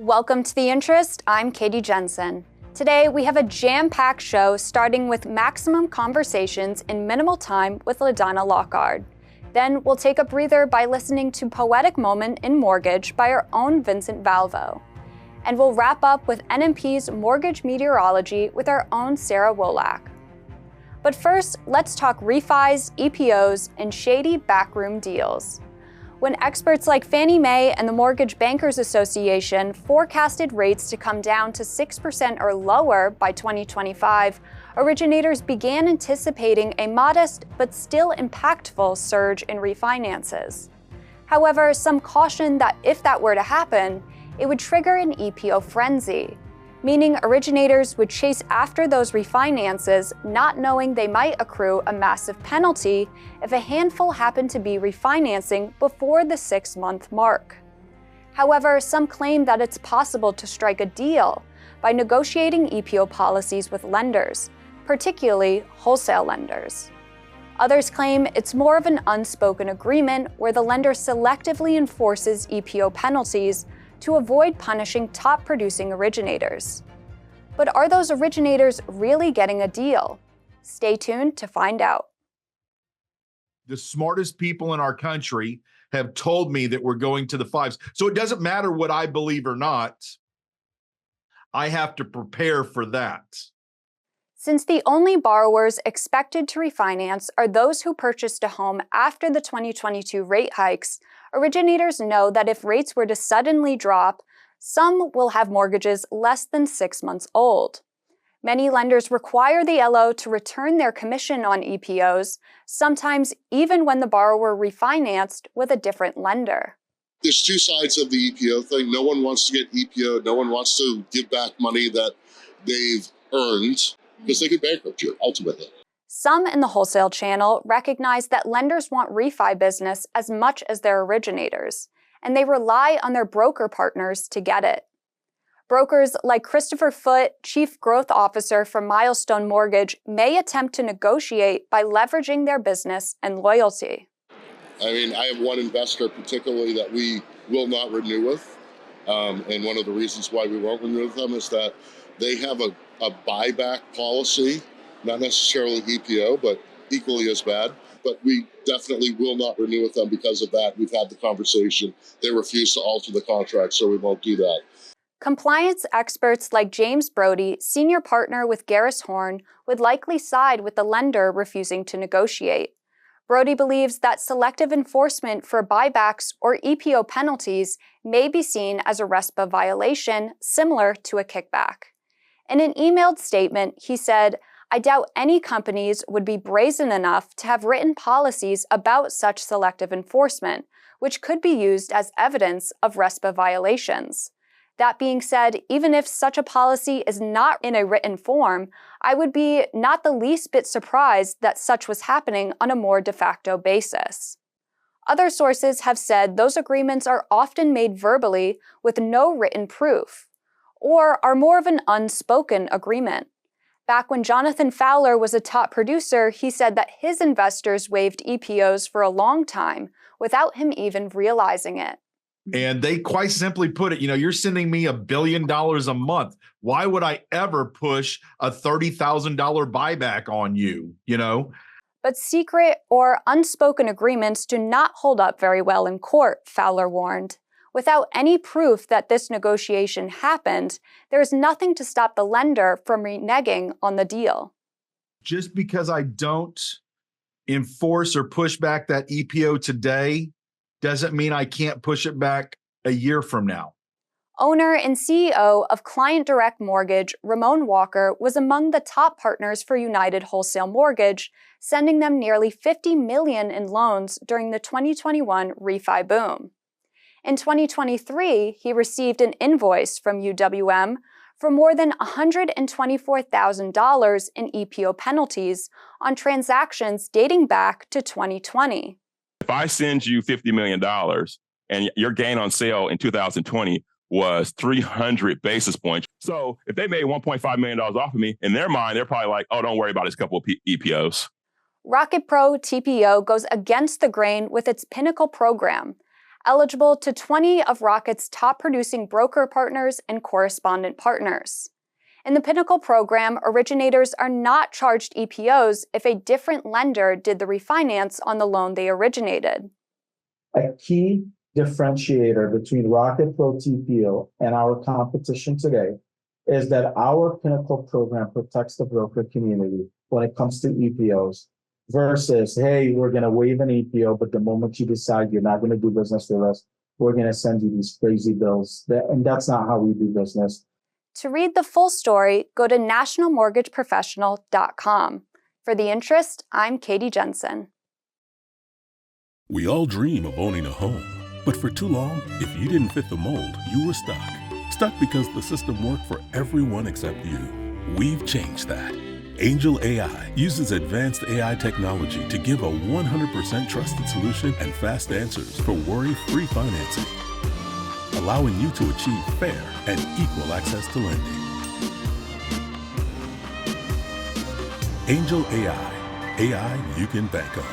Welcome to The Interest. I'm Katie Jensen. Today, we have a jam-packed show starting with maximum conversations in minimal time with LaDonna Lockard. Then we'll take a breather by listening to Poetic Moment in Mortgage by our own Vincent Valvo. And we'll wrap up with NMP's Mortgage Meteorology with our own Sarah Wolak. But first, let's talk refis, EPOs, and shady backroom deals. When experts like Fannie Mae and the Mortgage Bankers Association forecasted rates to come down to 6% or lower by 2025, originators began anticipating a modest but still impactful surge in refinances. However, some cautioned that if that were to happen, it would trigger an EPO frenzy, meaning originators would chase after those refinances, not knowing they might accrue a massive penalty if a handful happened to be refinancing before the 6-month mark. However, some claim that it's possible to strike a deal by negotiating EPO policies with lenders, particularly wholesale lenders. Others claim it's more of an unspoken agreement where the lender selectively enforces EPO penalties to avoid punishing top-producing originators. But are those originators really getting a deal? Stay tuned to find out. The smartest people in our country have told me that we're going to the fives. So it doesn't matter what I believe or not. I have to prepare for that. Since the only borrowers expected to refinance are those who purchased a home after the 2022 rate hikes, originators know that if rates were to suddenly drop, some will have mortgages less than 6 months old. Many lenders require the LO to return their commission on EPOs, sometimes even when the borrower refinanced with a different lender. There's two sides of the EPO thing. No one wants to get EPO. No one wants to give back money that they've earned because they could bankrupt you ultimately. Some in the wholesale channel recognize that lenders want refi business as much as their originators, and they rely on their broker partners to get it. Brokers like Christopher Foote, Chief Growth Officer for Milestone Mortgage, may attempt to negotiate by leveraging their business and loyalty. I mean, I have one investor particularly that we will not renew with. And one of the reasons why we won't renew with them is that they have a buyback policy, not necessarily EPO, but equally as bad. But we definitely will not renew with them because of that. We've had the conversation. They refuse to alter the contract, so we won't do that. Compliance experts like James Brody, senior partner with Garris Horn, would likely side with the lender refusing to negotiate. Brody believes that selective enforcement for buybacks or EPO penalties may be seen as a RESPA violation, similar to a kickback. In an emailed statement, he said, "I doubt any companies would be brazen enough to have written policies about such selective enforcement, which could be used as evidence of RESPA violations. That being said, even if such a policy is not in a written form, I would be not the least bit surprised that such was happening on a more de facto basis." Other sources have said those agreements are often made verbally with no written proof, or are more of an unspoken agreement. Back when Jonathan Fowler was a top producer, he said that his investors waived EPOs for a long time without him even realizing it. And they quite simply put it, you're sending me $1 billion a month. Why would I ever push a $30,000 buyback on you, But secret or unspoken agreements do not hold up very well in court, Fowler warned. Without any proof that this negotiation happened, there is nothing to stop the lender from reneging on the deal. Just because I don't enforce or push back that EPO today doesn't mean I can't push it back a year from now. Owner and CEO of Client Direct Mortgage, Ramon Walker, was among the top partners for United Wholesale Mortgage, sending them nearly $50 million in loans during the 2021 refi boom. In 2023, he received an invoice from UWM for more than $124,000 in EPO penalties on transactions dating back to 2020. If I send you $50 million and your gain on sale in 2020 was 300 basis points. So if they made $1.5 million off of me, in their mind, they're probably like, oh, don't worry about this couple of EPOs. Rocket Pro TPO goes against the grain with its Pinnacle program. eligible to 20 of Rocket's top producing broker partners and correspondent partners. In the Pinnacle program, originators are not charged EPOs if a different lender did the refinance on the loan they originated. A key differentiator between Rocket Pro TPO and our competition today is that our Pinnacle program protects the broker community when it comes to EPOs versus, hey, we're going to waive an EPO, but the moment you decide you're not going to do business with us, we're going to send you these crazy bills. And that's not how we do business. To read the full story, go to nationalmortgageprofessional.com. For The Interest, I'm Katie Jensen. We all dream of owning a home, but for too long, if you didn't fit the mold, you were stuck. Stuck because the system worked for everyone except you. We've changed that. Angel AI uses advanced AI technology to give a 100% trusted solution and fast answers for worry-free financing, allowing you to achieve fair and equal access to lending. Angel AI. AI you can bank on.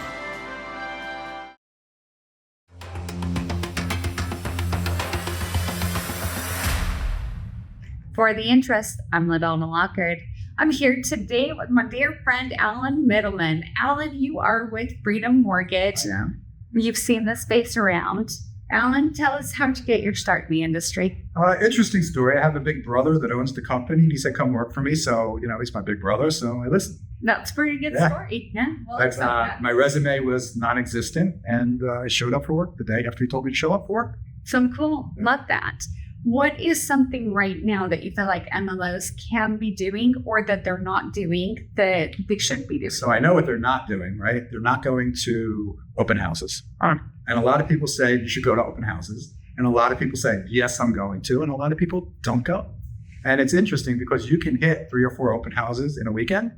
For The Interest, I'm LaDonna Lockard. I'm here today with my dear friend, Allen Middleman. Allen, you are with Freedom Mortgage. Yeah. You've seen this space around. Allen, tell us how to get your start in the industry. Interesting story. I have a big brother that owns the company, and he said, come work for me. So, he's my big brother, so I listened. That's a pretty good story. Yeah. Well, But, my resume was non-existent, and I showed up for work the day after he told me to show up for work. So cool. Love that. What is something right now that you feel like MLOs can be doing or that they're not doing that they should be doing? So I know what they're not doing, right? They're not going to open houses. And a lot of people say you should go to open houses. And a lot of people say, yes, I'm going to. And a lot of people don't go. And it's interesting because you can hit 3 or 4 open houses in a weekend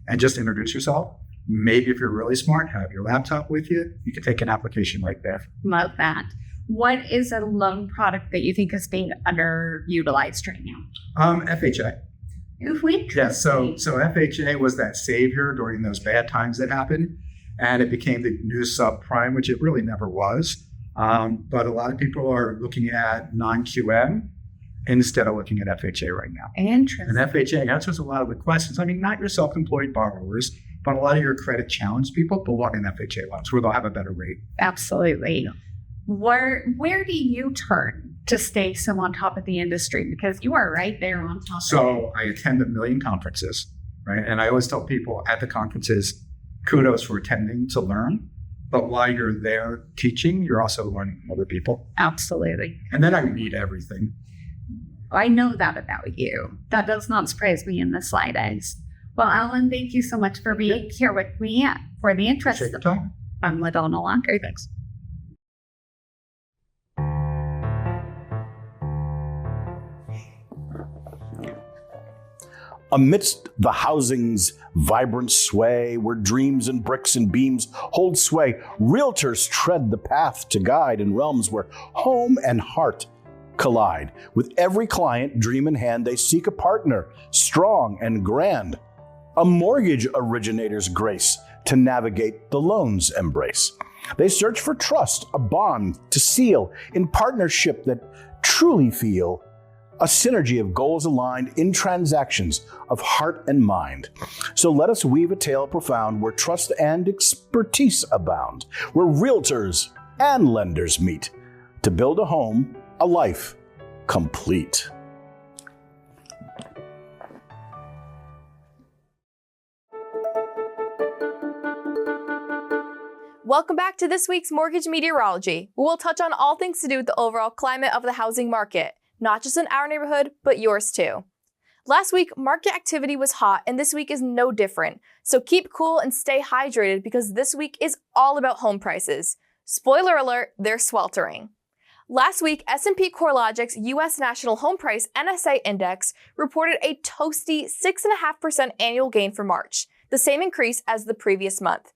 and just introduce yourself. Maybe if you're really smart, have your laptop with you. You can take an application right there. Love that. What is a loan product that you think is being underutilized right now? FHA. Yeah, so FHA was that savior during those bad times that happened, and it became the new subprime, which it really never was. But a lot of people are looking at non-QM instead of looking at FHA right now. Interesting. And FHA answers a lot of the questions. I mean, not your self-employed borrowers, but a lot of your credit challenged people belong in FHA loans where they'll have a better rate. Absolutely. Yeah. Where do you turn to stay so on top of the industry? Because you are right there on top of it. So I attend a million conferences, right? And I always tell people at the conferences, kudos for attending to learn. But while you're there teaching, you're also learning from other people. Absolutely. And then I read everything. I know that about you. That does not surprise me in the slightest. Well, Allen, thank you so much for being here with me for The Interest. Take your time. I'm LaDonna Lockard. Thanks. Amidst the housing's vibrant sway, where dreams and bricks and beams hold sway, realtors tread the path to guide in realms where home and heart collide. With every client, dream in hand, they seek a partner, strong and grand, a mortgage originator's grace to navigate the loan's embrace. They search for trust, a bond to seal in partnership that truly feel a synergy of goals aligned in transactions of heart and mind. So let us weave a tale profound where trust and expertise abound, where realtors and lenders meet to build a home, a life complete. Welcome back to this week's Mortgage Meteorology. We'll touch on all things to do with the overall climate of the housing market. Not just in our neighborhood, but yours too. Last week, market activity was hot, and this week is no different. So keep cool and stay hydrated because this week is all about home prices. Spoiler alert, they're sweltering. Last week, S&P CoreLogic's U.S. National Home Price NSA Index reported a toasty 6.5% annual gain for March, the same increase as the previous month.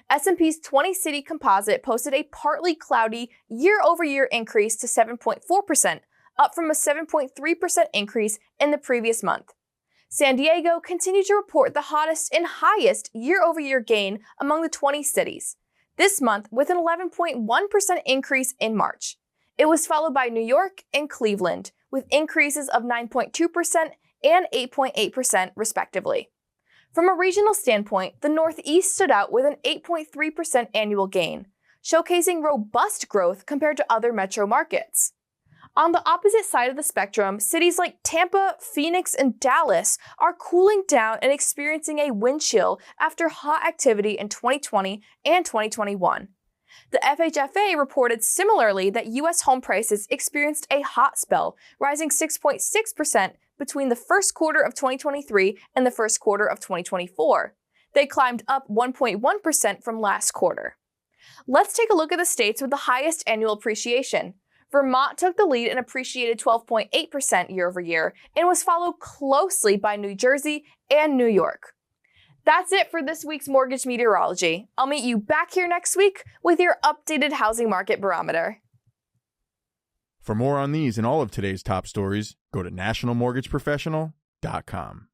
S&P's 20-city composite posted a partly cloudy year-over-year increase to 7.4%, up from a 7.3% increase in the previous month. San Diego continued to report the hottest and highest year-over-year gain among the 20 cities. this month with an 11.1% increase in March. It was followed by New York and Cleveland, with increases of 9.2% and 8.8% respectively. From a regional standpoint, the Northeast stood out with an 8.3% annual gain, showcasing robust growth compared to other metro markets. On the opposite side of the spectrum, cities like Tampa, Phoenix, and Dallas are cooling down and experiencing a wind chill after hot activity in 2020 and 2021. The FHFA reported similarly that U.S. home prices experienced a hot spell, rising 6.6% between the first quarter of 2023 and the first quarter of 2024. They climbed up 1.1% from last quarter. Let's take a look at the states with the highest annual appreciation. Vermont took the lead and appreciated 12.8% year over year and was followed closely by New Jersey and New York. That's it for this week's Mortgage Meteorology. I'll meet you back here next week with your updated housing market barometer. For more on these and all of today's top stories, go to nationalmortgageprofessional.com.